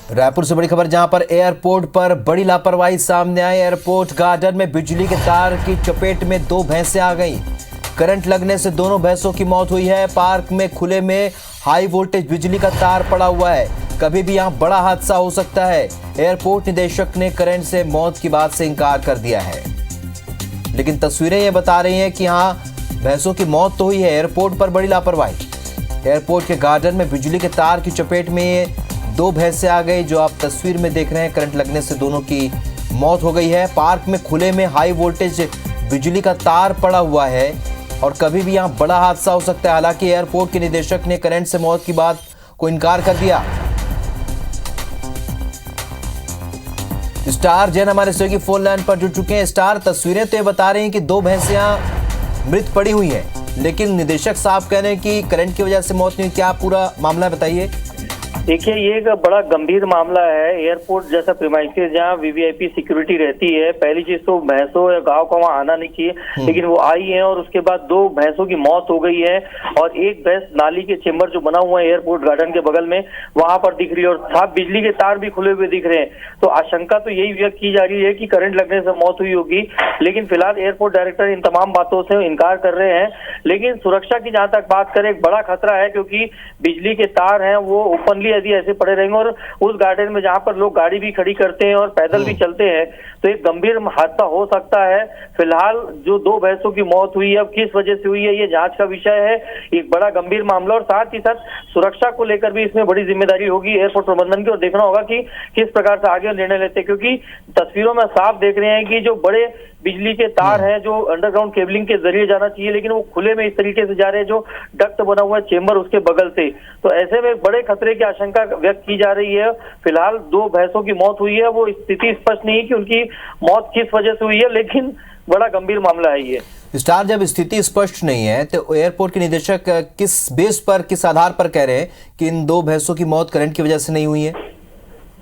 रायपुर से बड़ी खबर, जहां पर एयरपोर्ट पर बड़ी लापरवाही सामने आई। एयरपोर्ट गार्डन में बिजली के तार की चपेट में 2 भैंसें आ गईं। करंट लगने से दोनों भैंसों की मौत हुई है। पार्क में खुले में हाई वोल्टेज बिजली का तार पड़ा हुआ है, कभी भी यहां बड़ा हादसा हो सकता है। एयरपोर्ट निदेशक ने करंट से मौत की बात से इनकार कर दिया है, लेकिन तस्वीरें ये बता रही हैं कि हाँ, भैंसों की मौत तो हुई है। एयरपोर्ट पर बड़ी लापरवाही। एयरपोर्ट के गार्डन में बिजली के तार की चपेट में ये 2 भैंसें आ गई, जो आप तस्वीर में देख रहे हैं। करंट लगने से दोनों की मौत हो गई है। पार्क में खुले में हाई वोल्टेज बिजली का तार पड़ा हुआ है और कभी भी यहाँ बड़ा हादसा हो सकता है। हालांकि एयरपोर्ट के निदेशक ने करंट से मौत की बात को इनकार कर दिया। स्टार जैन हमारे स्टूडियो की फोन लाइन पर जुड़ चुके हैं। स्टार, तस्वीरें तो ये बता रही हैं कि 2 भैंसियां मृत पड़ी हुई हैं, लेकिन निदेशक साहब कह रहे हैं कि करंट की वजह से मौत नहीं। क्या पूरा मामला बताइए। देखिए, ये एक बड़ा गंभीर मामला है। एयरपोर्ट जैसा प्रीमाइसेस जहाँ वीवीआईपी सिक्योरिटी रहती है, पहली चीज तो भैंसों या गांव को वहाँ आना नहीं चाहिए, लेकिन वो आई है और उसके बाद 2 भैंसों की मौत हो गई है और एक भैंस नाली के चेम्बर जो बना हुआ है एयरपोर्ट गार्डन के बगल में, वहां पर दिख रही है और साथ बिजली के तार भी खुले हुए दिख रहे हैं। तो आशंका तो यही व्यक्त की जा रही है कि करंट लगने से मौत हुई होगी, लेकिन फिलहाल एयरपोर्ट डायरेक्टर इन तमाम बातों से इनकार कर रहे हैं। लेकिन सुरक्षा की जहां तक बात करें, एक बड़ा खतरा है, क्योंकि बिजली के तार हैं वो ओपनली यदि ऐसे पड़े रहेंगे और उस गार्डन में जहां पर लोग गाड़ी भी खड़ी करते हैं और पैदल भी चलते हैं, तो एक गंभीर हादसा हो सकता है। फिलहाल जो 2 भैंसों की मौत हुई है, अब किस वजह से हुई है, ये जांच का विषय है। एक बड़ा गंभीर मामला और साथ ही साथ सुरक्षा को लेकर भी इसमें बड़ी जिम्मेदारी होगी एयरपोर्ट प्रबंधन की, और देखना होगा कि किस प्रकार से आगे निर्णय लेते हैं, क्योंकि तस्वीरों में साफ देख रहे हैं कि जो बड़े बिजली के तार हैं जो अंडरग्राउंड केबलिंग के जरिए जाना चाहिए, लेकिन वो खुले में इस तरीके से जा रहे हैं, जो डक्ट बना हुआ है चेंबर उसके बगल से। तो ऐसे में बड़े खतरे की आशंका व्यक्त की जा रही है। फिलहाल 2 भैंसों की मौत हुई है, वो स्थिति स्पष्ट नहीं है कि उनकी मौत किस वजह से हुई है, लेकिन बड़ा गंभीर मामला है ये। स्टार, जब स्थिति स्पष्ट नहीं है तो एयरपोर्ट के निदेशक किस बेस पर, किस आधार पर कह रहे हैं कि इन 2 भैंसों की मौत करंट की वजह से नहीं हुई है?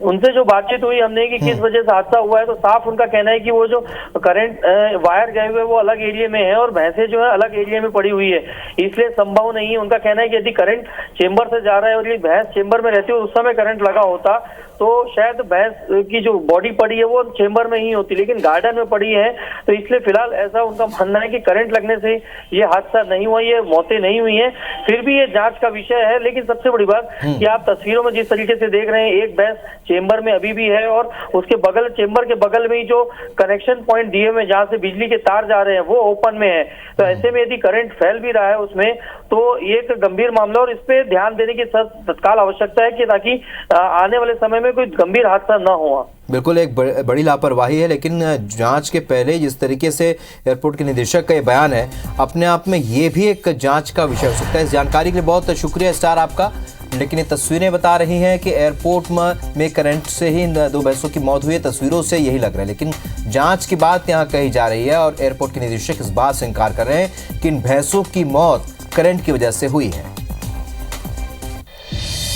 उनसे जो बातचीत हुई हमने कि किस वजह से हादसा हुआ है, तो साफ उनका कहना है कि वो जो करंट वायर गए हुए वो अलग एरिया में है और भैंसें जो है अलग एरिया में पड़ी हुई है, इसलिए संभव नहीं है। उनका कहना है कि यदि करंट चेंबर से जा रहा है और ये भैंस चेंबर में रहती है, उस समय करंट लगा होता तो शायद भैंस की जो बॉडी पड़ी है वो चेंबर में ही होती, लेकिन गार्डन में पड़ी है। तो इसलिए फिलहाल ऐसा उनका मानना है कि करंट लगने से ये हादसा नहीं हुआ, ये मौतें नहीं हुई है। फिर भी ये जांच का विषय है। लेकिन सबसे बड़ी बात कि आप तस्वीरों में जिस तरीके से देख रहे हैं, एक भैंस चेंबर में अभी भी है और उसके बगल, चेंबर के बगल में ही जो कनेक्शन पॉइंट दिए हुए जहां से बिजली के तार जा रहे हैं वो ओपन में है। तो ऐसे में यदि करंट फैल भी रहा है उसमें, तो ये एक गंभीर मामला और इस पे ध्यान देने की तत्काल आवश्यकता है कि ताकि आने वाले समय में कोई गंभीर हादसा न हो। बिल्कुल, एक बड़ी लापरवाही है, लेकिन जांच के पहले जिस तरीके से एयरपोर्ट के निदेशक का ये बयान है, अपने आप में ये भी एक जांच का विषय हो सकता है। इस जानकारी के लिए बहुत शुक्रिया स्टार आपका। लेकिन ये तस्वीरें बता रही हैं कि एयरपोर्ट में करंट से ही 2 भैंसों की मौत हुई है। तस्वीरों से यही लग रहा है, लेकिन जांच की बात यहाँ कही जा रही है और एयरपोर्ट के निदेशक इस बात से इनकार कर रहे हैं कि इन भैंसों की मौत करंट की वजह से हुई है।